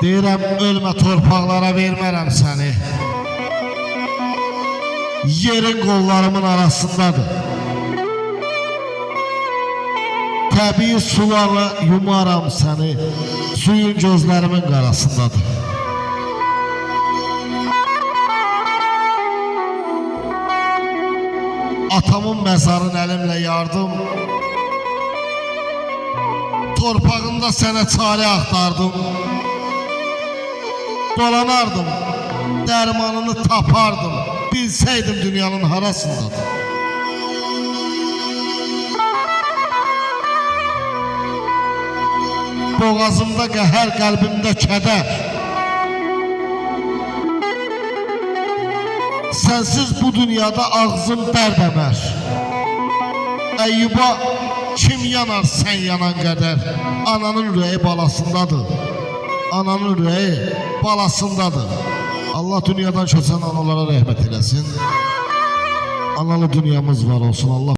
Deyirəm, ölmə torpaqlara vermərəm səni. Yerin qollarımın arasındadır. Təbii sularla yumaram səni, suyun gözlərimin qarasındadır. Atamın məzarın əlimlə yardım, torpağında sənə çarə axtardım. Dolanardım, dərmanını tapardım, bilsəydim dünyanın harasındadır. Boğazımda qəhər, qəlbimdə kədər. Sənsiz bu dünyada ağzım dərbəmər. Əyyuba kim yanar sən yanan qədər? Ananın ürəyi balasındadır. Ananın ürəyi balasındadır. Allah dünyadan köçən analara rəhmət eləsin. Analı dünyamız var olsun. Allah